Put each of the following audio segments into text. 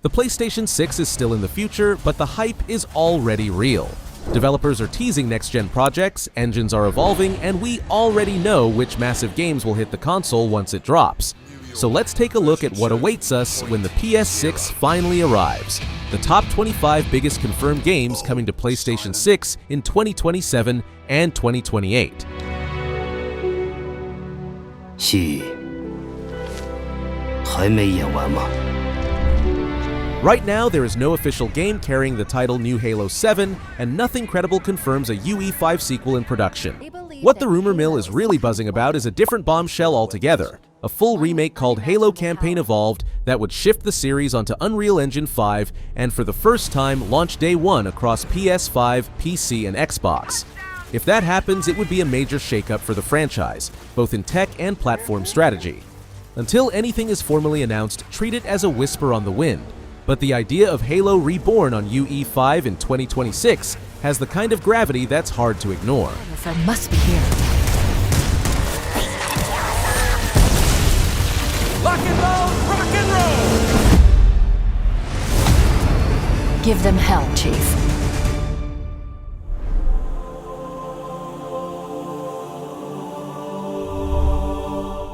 The PlayStation 6 is still in the future, but the hype is already real. Developers are teasing next-gen projects, engines are evolving, and we already know which massive games will hit the console once it drops. So let's take a look at what awaits us when the PS6 finally arrives. The top 25 biggest confirmed games coming to PlayStation 6 in 2027 and 2028. Right now, there is no official game carrying the title New Halo 7, and nothing credible confirms a UE5 sequel in production. What the rumor mill is really buzzing about is a different bombshell altogether, a full remake called Halo Campaign Evolved that would shift the series onto Unreal Engine 5 and for the first time launch day one across PS5, PC, and Xbox. If that happens, it would be a major shakeup for the franchise, both in tech and platform strategy. Until anything is formally announced, treat it as a whisper on the wind. But the idea of Halo Reborn on UE5 in 2026 has the kind of gravity that's hard to ignore. I must be here. Rock and roll! Rock and roll! Give them hell, Chief.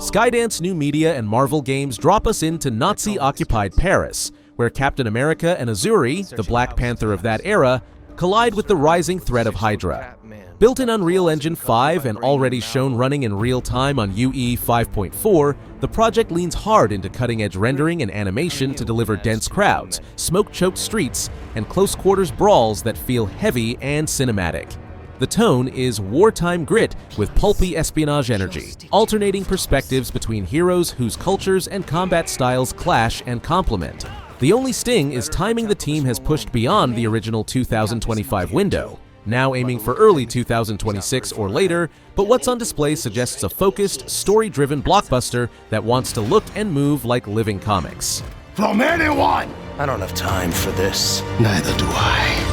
Skydance New Media and Marvel Games drop us into Nazi-occupied Paris, where Captain America and Azuri, the Black Panther of that era, collide with the rising threat of Hydra. Built in Unreal Engine 5 and already shown running in real time on UE 5.4, the project leans hard into cutting-edge rendering and animation to deliver dense crowds, smoke-choked streets, and close-quarters brawls that feel heavy and cinematic. The tone is wartime grit with pulpy espionage energy, alternating perspectives between heroes whose cultures and combat styles clash and complement. The only sting is timing the team has pushed beyond the original 2025 window, now aiming for early 2026 or later, but what's on display suggests a focused, story-driven blockbuster that wants to look and move like living comics. From anyone! I don't have time for this. Neither do I.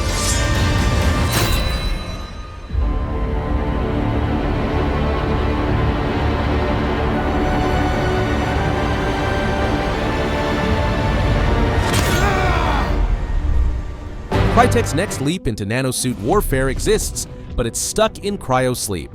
Crytek's next leap into nanosuit warfare exists, but it's stuck in cryosleep.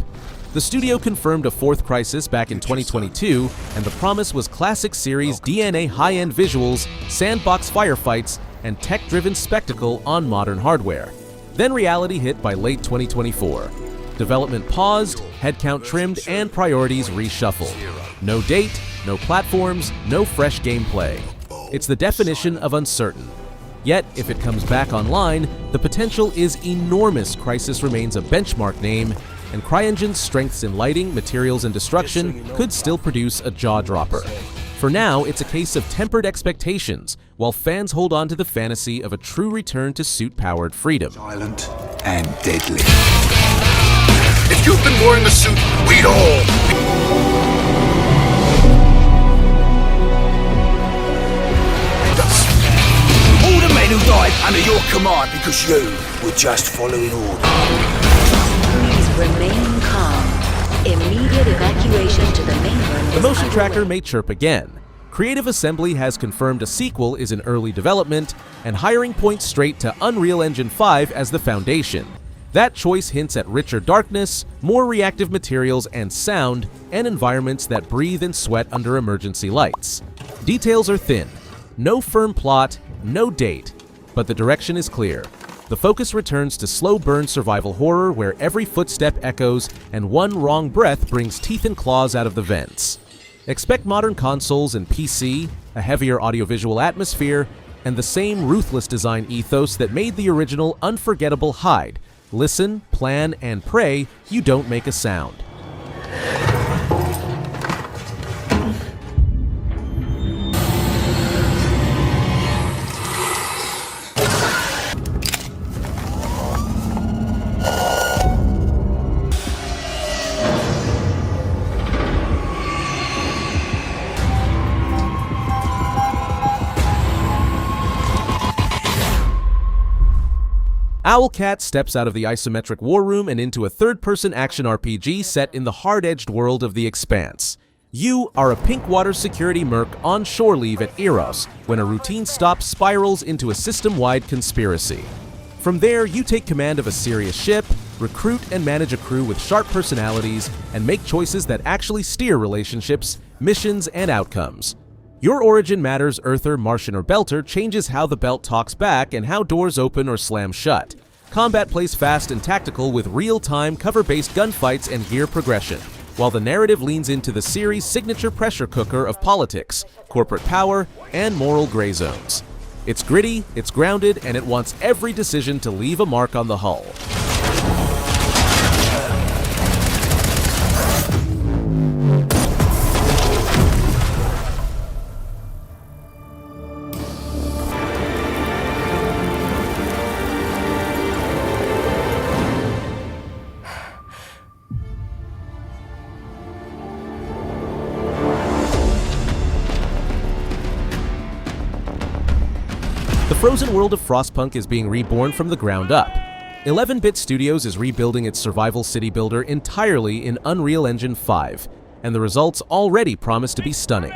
The studio confirmed a fourth Crysis back in 2022, and the promise was classic series DNA high-end visuals, sandbox firefights, and tech-driven spectacle on modern hardware. Then reality hit by late 2024. Development paused, headcount trimmed, and priorities reshuffled. No date, no platforms, no fresh gameplay. It's the definition of uncertain. Yet, if it comes back online, the potential is enormous. Crysis remains a benchmark name, and CryEngine's strengths in lighting, materials, and destruction could still produce a jaw-dropper. For now, it's a case of tempered expectations, while fans hold on to the fantasy of a true return to suit-powered freedom. Silent and deadly. If you'd been wearing the suit, we'd all... All the men who died under your command because you were just following orders. Please remain calm. Immediate evacuation to the mainland. The motion tracker may chirp again. Creative Assembly has confirmed a sequel is in early development, and hiring points straight to Unreal Engine 5 as the foundation. That choice hints at richer darkness, more reactive materials and sound, and environments that breathe and sweat under emergency lights. Details are thin. No firm plot, no date, but the direction is clear. The focus returns to slow-burn survival horror where every footstep echoes and one wrong breath brings teeth and claws out of the vents. Expect modern consoles and PC, a heavier audiovisual atmosphere, and the same ruthless design ethos that made the original unforgettable hide. Listen, plan, and pray you don't make a sound. Owlcat steps out of the isometric war room and into a third-person action RPG set in the hard-edged world of the Expanse. You are a pink-water security merc on shore leave at Eros when a routine stop spirals into a system-wide conspiracy. From there, you take command of a serious ship, recruit and manage a crew with sharp personalities, and make choices that actually steer relationships, missions, and outcomes. Your origin matters, Earther, Martian, or Belter changes how the belt talks back and how doors open or slam shut. Combat plays fast and tactical with real-time, cover-based gunfights and gear progression, while the narrative leans into the series' signature pressure cooker of politics, corporate power, and moral gray zones. It's gritty, it's grounded, and it wants every decision to leave a mark on the hull. The frozen world of Frostpunk is being reborn from the ground up. 11-Bit Studios is rebuilding its survival city builder entirely in Unreal Engine 5, and the results already promise to be stunning.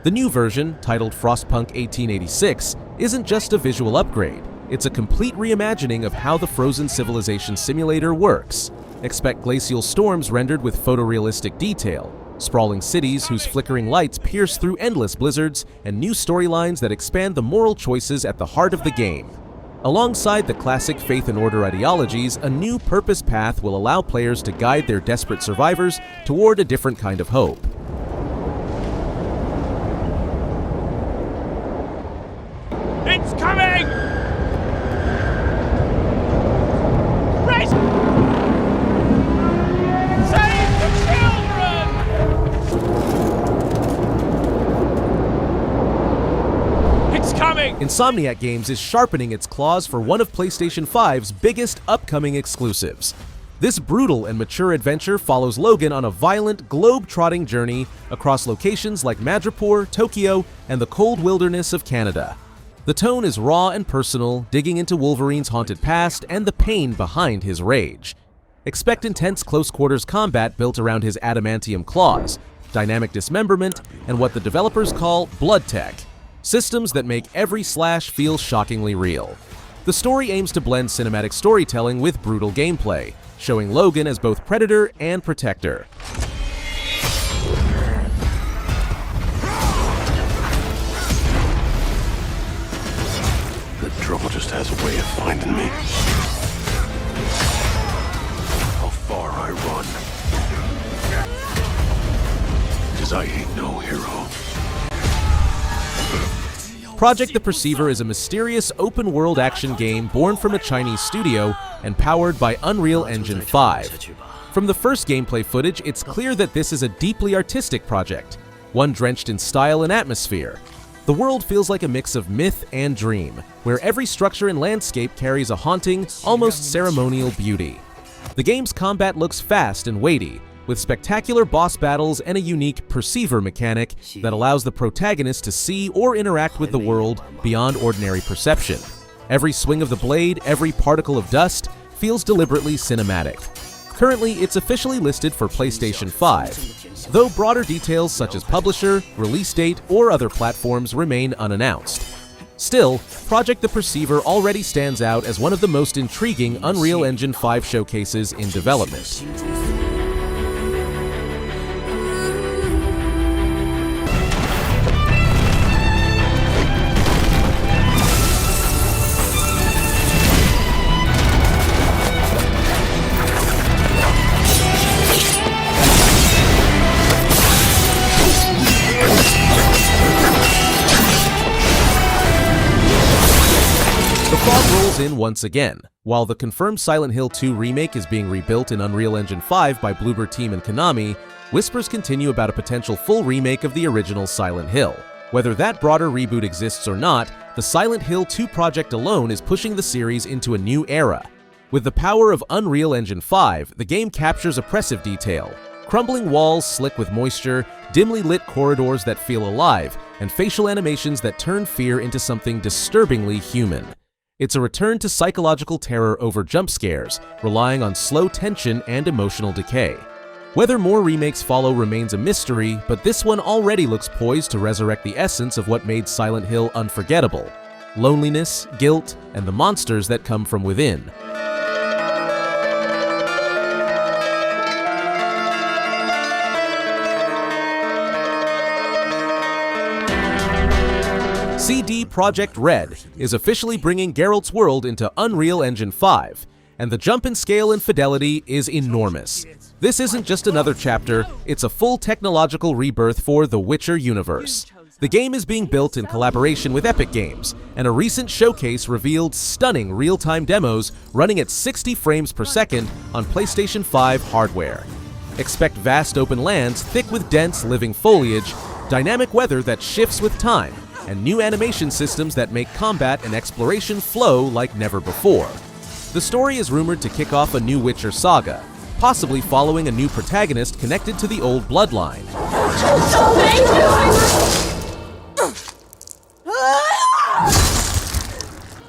The new version, titled Frostpunk 1886, isn't just a visual upgrade, it's a complete reimagining of how the frozen civilization simulator works. Expect glacial storms rendered with photorealistic detail, sprawling cities whose flickering lights pierce through endless blizzards, and new storylines that expand the moral choices at the heart of the game. Alongside the classic faith and order ideologies, a new purpose path will allow players to guide their desperate survivors toward a different kind of hope. It's coming! Race! Save the children! It's coming! Insomniac Games is sharpening its claws for one of PlayStation 5's biggest upcoming exclusives. This brutal and mature adventure follows Logan on a violent, globe-trotting journey across locations like Madripoor, Tokyo, and the cold wilderness of Canada. The tone is raw and personal, digging into Wolverine's haunted past and the pain behind his rage. Expect intense close-quarters combat built around his adamantium claws, dynamic dismemberment, and what the developers call blood tech, systems that make every slash feel shockingly real. The story aims to blend cinematic storytelling with brutal gameplay, showing Logan as both predator and protector. The trouble just has a way of finding me. How far I run. 'Cause I ain't no hero. Project the Perceiver is a mysterious open-world action game born from a Chinese studio and powered by Unreal Engine 5. From the first gameplay footage, it's clear that this is a deeply artistic project, one drenched in style and atmosphere. The world feels like a mix of myth and dream, where every structure and landscape carries a haunting, almost ceremonial beauty. The game's combat looks fast and weighty, with spectacular boss battles and a unique perceiver mechanic that allows the protagonist to see or interact with the world beyond ordinary perception. Every swing of the blade, every particle of dust, feels deliberately cinematic. Currently, it's officially listed for PlayStation 5, though broader details such as publisher, release date, or other platforms remain unannounced. Still, Project the Perceiver already stands out as one of the most intriguing Unreal Engine 5 showcases in development. In once again. While the confirmed Silent Hill 2 remake is being rebuilt in Unreal Engine 5 by Bloober Team and Konami, whispers continue about a potential full remake of the original Silent Hill. Whether that broader reboot exists or not, the Silent Hill 2 project alone is pushing the series into a new era. With the power of Unreal Engine 5, the game captures oppressive detail. Crumbling walls slick with moisture, dimly lit corridors that feel alive, and facial animations that turn fear into something disturbingly human. It's a return to psychological terror over jump scares, relying on slow tension and emotional decay. Whether more remakes follow remains a mystery, but this one already looks poised to resurrect the essence of what made Silent Hill unforgettable: loneliness, guilt, and the monsters that come from within. CD Projekt Red is officially bringing Geralt's world into Unreal Engine 5, and the jump in scale and fidelity is enormous. This isn't just another chapter, it's a full technological rebirth for the Witcher universe. The game is being built in collaboration with Epic Games, and a recent showcase revealed stunning real-time demos running at 60 frames per second on PlayStation 5 hardware. Expect vast open lands thick with dense living foliage, dynamic weather that shifts with time, and new animation systems that make combat and exploration flow like never before. The story is rumored to kick off a new Witcher saga, possibly following a new protagonist connected to the old bloodline.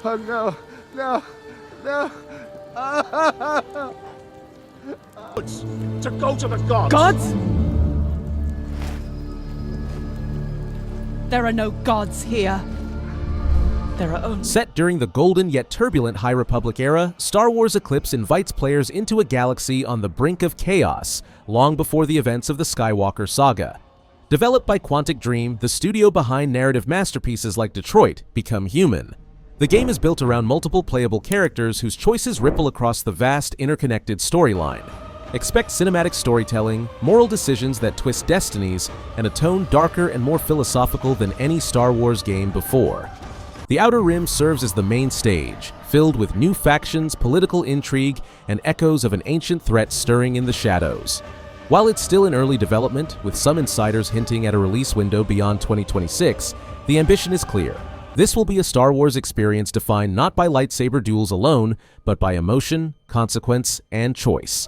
Oh no, no, no. To go to the gods. Gods? There are no gods here. There are only... Set during the golden yet turbulent High Republic era, Star Wars Eclipse invites players into a galaxy on the brink of chaos, long before the events of the Skywalker saga. Developed by Quantic Dream, the studio behind narrative masterpieces like Detroit, Become Human. The game is built around multiple playable characters whose choices ripple across the vast, interconnected storyline. Expect cinematic storytelling, moral decisions that twist destinies, and a tone darker and more philosophical than any Star Wars game before. The Outer Rim serves as the main stage, filled with new factions, political intrigue, and echoes of an ancient threat stirring in the shadows. While it's still in early development, with some insiders hinting at a release window beyond 2026, the ambition is clear. This will be a Star Wars experience defined not by lightsaber duels alone, but by emotion, consequence, and choice.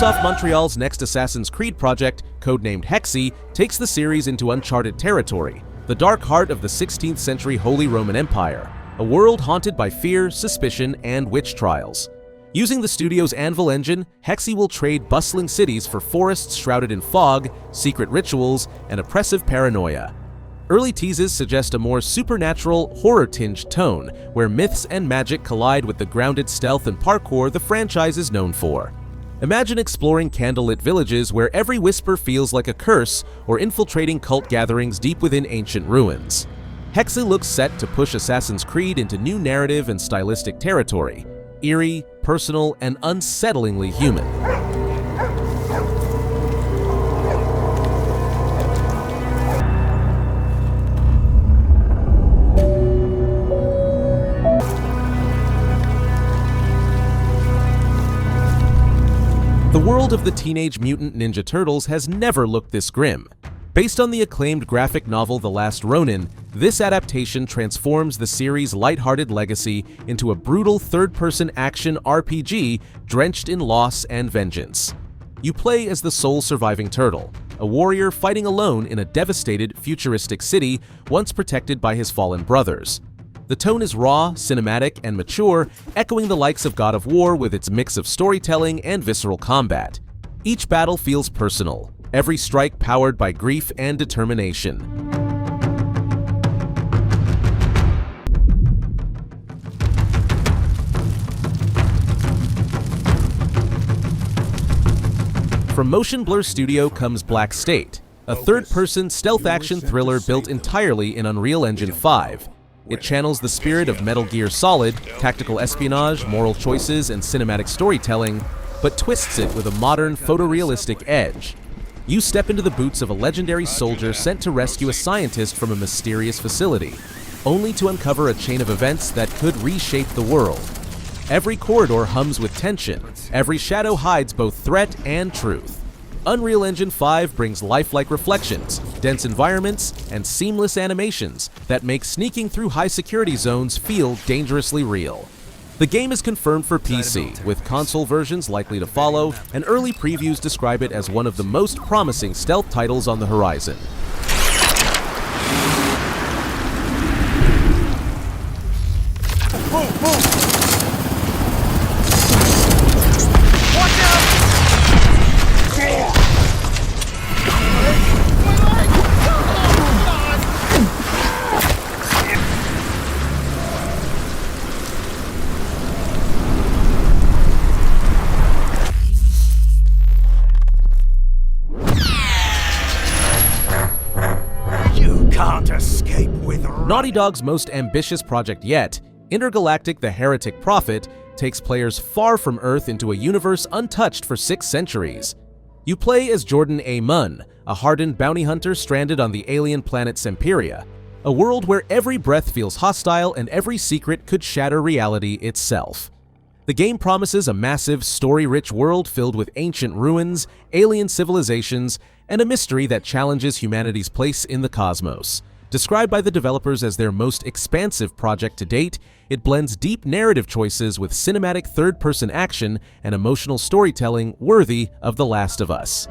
Ubisoft Montreal's next Assassin's Creed project, codenamed Hexe, takes the series into uncharted territory, the dark heart of the 16th century Holy Roman Empire, a world haunted by fear, suspicion, and witch trials. Using the studio's Anvil engine, Hexe will trade bustling cities for forests shrouded in fog, secret rituals, and oppressive paranoia. Early teases suggest a more supernatural, horror-tinged tone, where myths and magic collide with the grounded stealth and parkour the franchise is known for. Imagine exploring candlelit villages where every whisper feels like a curse, or infiltrating cult gatherings deep within ancient ruins. Hexe looks set to push Assassin's Creed into new narrative and stylistic territory, eerie, personal, and unsettlingly human. The world of the Teenage Mutant Ninja Turtles has never looked this grim. Based on the acclaimed graphic novel The Last Ronin, this adaptation transforms the series' lighthearted legacy into a brutal third-person action RPG drenched in loss and vengeance. You play as the sole surviving turtle, a warrior fighting alone in a devastated, futuristic city once protected by his fallen brothers. The tone is raw, cinematic, and mature, echoing the likes of God of War with its mix of storytelling and visceral combat. Each battle feels personal, every strike powered by grief and determination. From Motion Blur Studio comes Black State, a third-person stealth action thriller built entirely in Unreal Engine 5. It channels the spirit of Metal Gear Solid, tactical espionage, moral choices, and cinematic storytelling, but twists it with a modern, photorealistic edge. You step into the boots of a legendary soldier sent to rescue a scientist from a mysterious facility, only to uncover a chain of events that could reshape the world. Every corridor hums with tension, every shadow hides both threat and truth. Unreal Engine 5 brings lifelike reflections, dense environments, and seamless animations that make sneaking through high-security zones feel dangerously real. The game is confirmed for PC, with console versions likely to follow, and early previews describe it as one of the most promising stealth titles on the horizon. Naughty Dog's most ambitious project yet, Intergalactic: The Heretic Prophet, takes players far from Earth into a universe untouched for 6 centuries. You play as Jordan A. Munn, a hardened bounty hunter stranded on the alien planet Semperia, a world where every breath feels hostile and every secret could shatter reality itself. The game promises a massive, story-rich world filled with ancient ruins, alien civilizations, and a mystery that challenges humanity's place in the cosmos. Described by the developers as their most expansive project to date, it blends deep narrative choices with cinematic third-person action and emotional storytelling worthy of The Last of Us.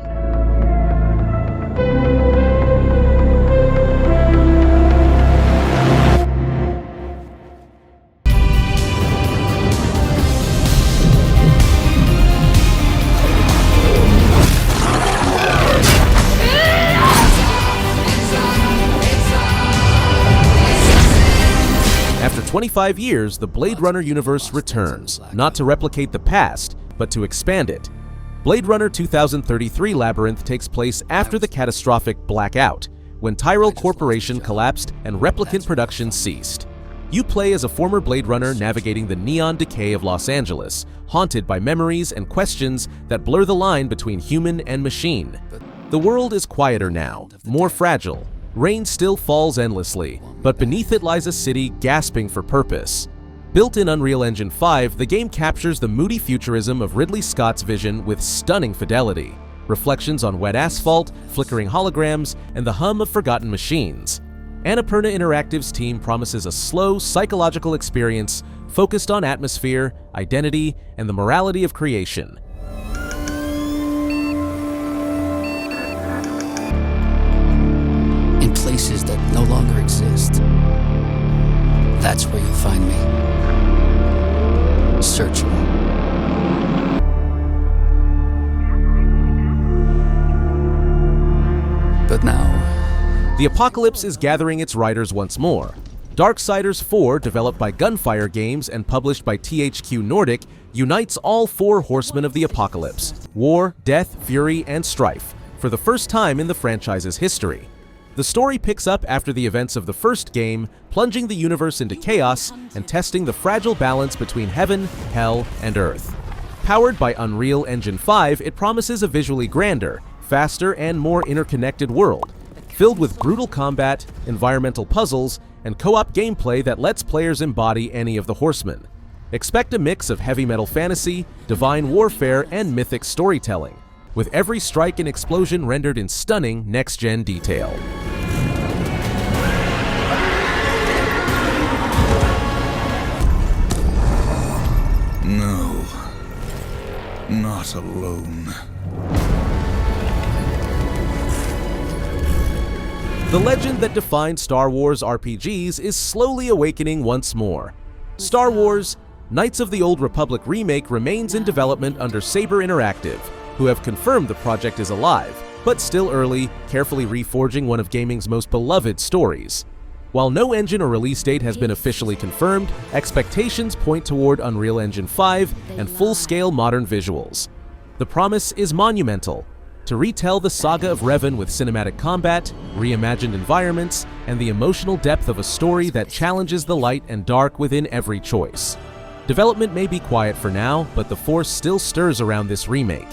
After 25 years, the Blade Runner universe returns, not to replicate the past, but to expand it. Blade Runner 2033 Labyrinth takes place after the catastrophic blackout, when Tyrell Corporation collapsed and replicant production ceased. You play as a former Blade Runner navigating the neon decay of Los Angeles, haunted by memories and questions that blur the line between human and machine. The world is quieter now, more fragile. Rain still falls endlessly, but beneath it lies a city gasping for purpose. Built in Unreal Engine 5, the game captures the moody futurism of Ridley Scott's vision with stunning fidelity, reflections on wet asphalt, flickering holograms, and the hum of forgotten machines. Annapurna Interactive's team promises a slow, psychological experience focused on atmosphere, identity, and the morality of creation. Places that no longer exist. That's where you'll find me. Searching. But now, the apocalypse is gathering its riders once more. Darksiders 4, developed by Gunfire Games and published by THQ Nordic, unites all 4 horsemen of the apocalypse: war, death, fury, and strife, for the first time in the franchise's history. The story picks up after the events of the first game, plunging the universe into chaos and testing the fragile balance between heaven, hell, and earth. Powered by Unreal Engine 5, it promises a visually grander, faster, and more interconnected world, filled with brutal combat, environmental puzzles, and co-op gameplay that lets players embody any of the horsemen. Expect a mix of heavy metal fantasy, divine warfare, and mythic storytelling, with every strike and explosion rendered in stunning next-gen detail. No, not alone. The legend that defined Star Wars RPGs is slowly awakening once more. Star Wars: Knights of the Old Republic Remake remains in development under Saber Interactive, who have confirmed the project is alive, but still early, carefully reforging one of gaming's most beloved stories. While no engine or release date has been officially confirmed, expectations point toward Unreal Engine 5 and full-scale modern visuals. The promise is monumental: to retell the saga of Revan with cinematic combat, reimagined environments, and the emotional depth of a story that challenges the light and dark within every choice. Development may be quiet for now, but the force still stirs around this remake.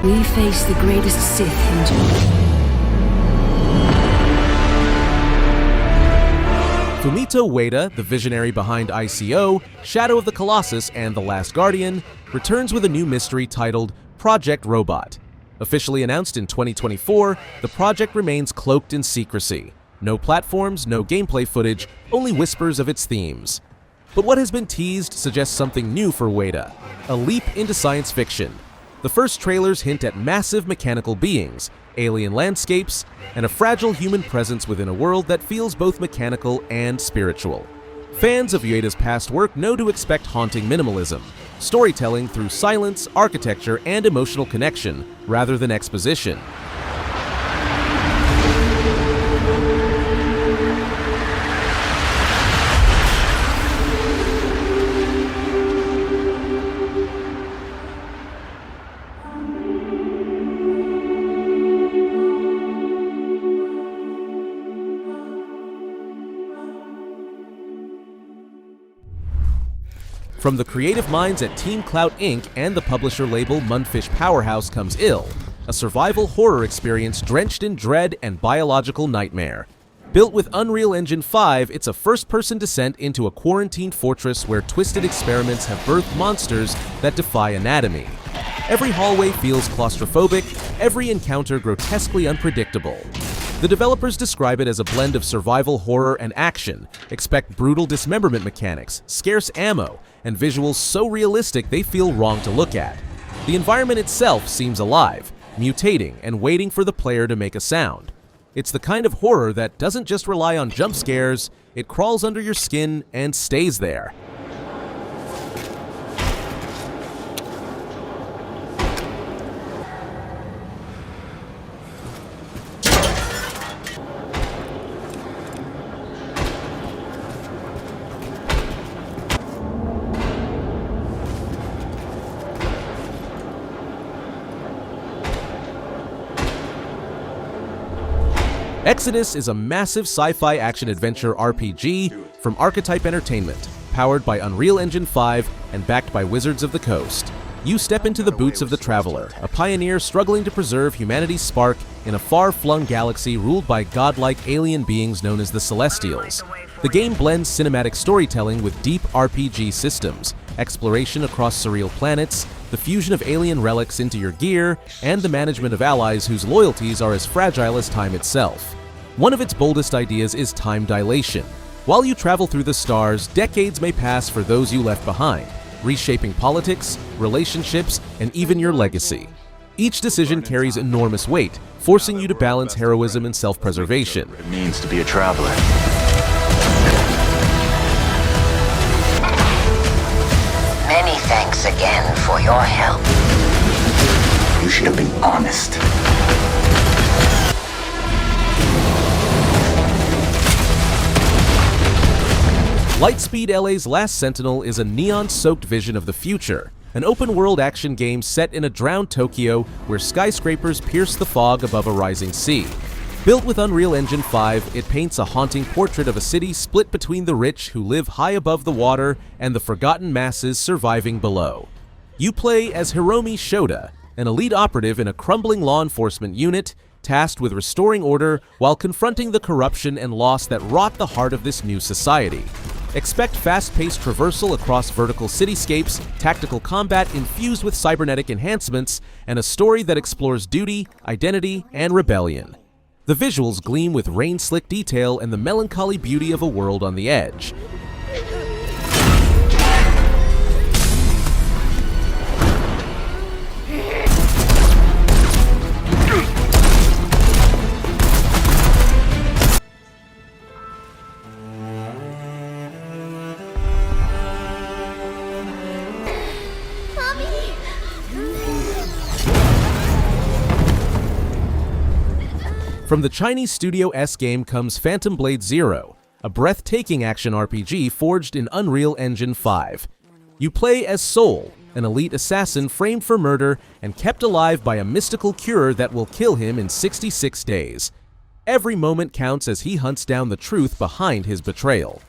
We face the greatest Sith in Fumito Ueda, the visionary behind ICO, Shadow of the Colossus, and The Last Guardian, returns with a new mystery titled Project Robot. Officially announced in 2024, the project remains cloaked in secrecy. No platforms, no gameplay footage, only whispers of its themes. But what has been teased suggests something new for Ueda, a leap into science fiction. The first trailers hint at massive mechanical beings, alien landscapes, and a fragile human presence within a world that feels both mechanical and spiritual. Fans of Ueda's past work know to expect haunting minimalism, storytelling through silence, architecture, and emotional connection, rather than exposition. From the creative minds at Team Clout Inc. and the publisher label Mundfish Powerhouse comes Ill, a survival horror experience drenched in dread and biological nightmare. Built with Unreal Engine 5, it's a first-person descent into a quarantined fortress where twisted experiments have birthed monsters that defy anatomy. Every hallway feels claustrophobic, every encounter grotesquely unpredictable. The developers describe it as a blend of survival horror and action. Expect brutal dismemberment mechanics, scarce ammo, and visuals so realistic they feel wrong to look at. The environment itself seems alive, mutating and waiting for the player to make a sound. It's the kind of horror that doesn't just rely on jump scares, it crawls under your skin and stays there. Exodus is a massive sci-fi action-adventure RPG from Archetype Entertainment, powered by Unreal Engine 5 and backed by Wizards of the Coast. You step into the boots of the Traveler, a pioneer struggling to preserve humanity's spark in a far-flung galaxy ruled by godlike alien beings known as the Celestials. The game blends cinematic storytelling with deep RPG systems, exploration across surreal planets, the fusion of alien relics into your gear, and the management of allies whose loyalties are as fragile as time itself. One of its boldest ideas is time dilation. While you travel through the stars, decades may pass for those you left behind, reshaping politics, relationships, and even your legacy. Each decision carries enormous weight, forcing you to balance heroism and self-preservation. It means to be a traveler. Many thanks again for your help. You should have been honest. Lightspeed LA's Last Sentinel is a neon-soaked vision of the future, an open-world action game set in a drowned Tokyo where skyscrapers pierce the fog above a rising sea. Built with Unreal Engine 5, it paints a haunting portrait of a city split between the rich who live high above the water and the forgotten masses surviving below. You play as Hiromi Shoda, an elite operative in a crumbling law enforcement unit, tasked with restoring order while confronting the corruption and loss that wrought the heart of this new society. Expect fast-paced traversal across vertical cityscapes, tactical combat infused with cybernetic enhancements, and a story that explores duty, identity, and rebellion. The visuals gleam with rain-slick detail and the melancholy beauty of a world on the edge. From the Chinese Studio S game comes Phantom Blade Zero, a breathtaking action RPG forged in Unreal Engine 5. You play as Soul, an elite assassin framed for murder and kept alive by a mystical cure that will kill him in 66 days. Every moment counts as he hunts down the truth behind his betrayal.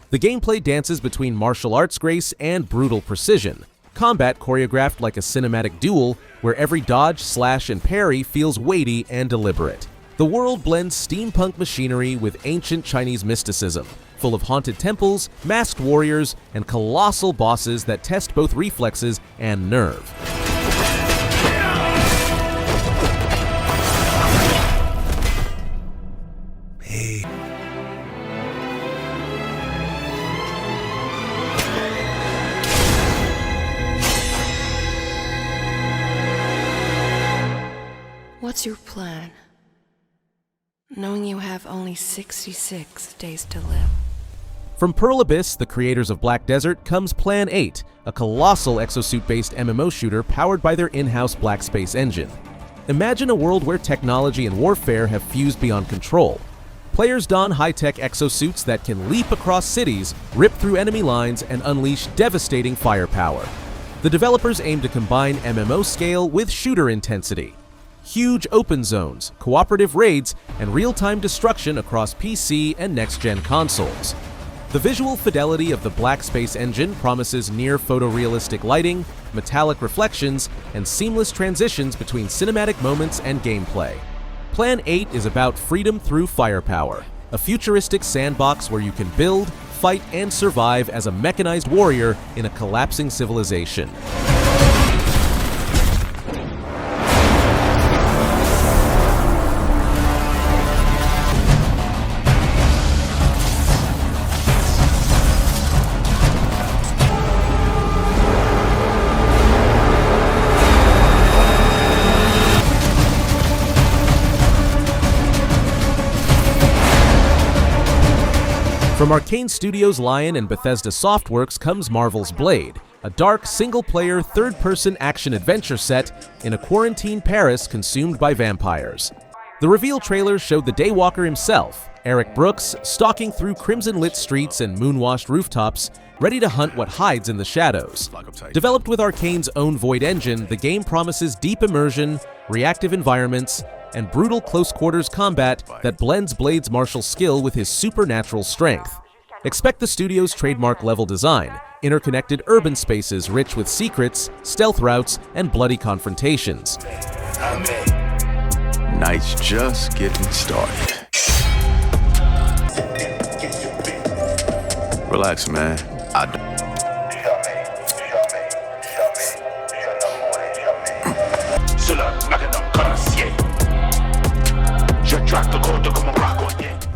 The gameplay dances between martial arts grace and brutal precision, combat choreographed like a cinematic duel where every dodge, slash, and parry feels weighty and deliberate. The world blends steampunk machinery with ancient Chinese mysticism, full of haunted temples, masked warriors, and colossal bosses that test both reflexes and nerve. What's your plan? Knowing you have only 66 days to live. From Pearl Abyss, the creators of Black Desert, comes Plan 8, a colossal exosuit-based MMO shooter powered by their in-house Black Space engine. Imagine a world where technology and warfare have fused beyond control. Players don high-tech exosuits that can leap across cities, rip through enemy lines, and unleash devastating firepower. The developers aim to combine MMO scale with shooter intensity. Huge open zones, cooperative raids, and real-time destruction across PC and next-gen consoles. The visual fidelity of the Black Space engine promises near photorealistic lighting, metallic reflections, and seamless transitions between cinematic moments and gameplay. Plan 8 is about freedom through firepower, a futuristic sandbox where you can build, fight, and survive as a mechanized warrior in a collapsing civilization. From Arcane Studios' Lion and Bethesda Softworks comes Marvel's Blade, a dark, single-player, third-person action-adventure set in a quarantined Paris consumed by vampires. The reveal trailer showed the Daywalker himself, Eric Brooks, stalking through crimson-lit streets and moon-washed rooftops, ready to hunt what hides in the shadows. Developed with Arcane's own Void engine, the game promises deep immersion, reactive environments, and brutal close-quarters combat that blends Blade's martial skill with his supernatural strength. Expect the studio's trademark-level design, interconnected urban spaces rich with secrets, stealth routes, and bloody confrontations. Night's just getting started. Relax, man. Je traque le code comme un braconnier.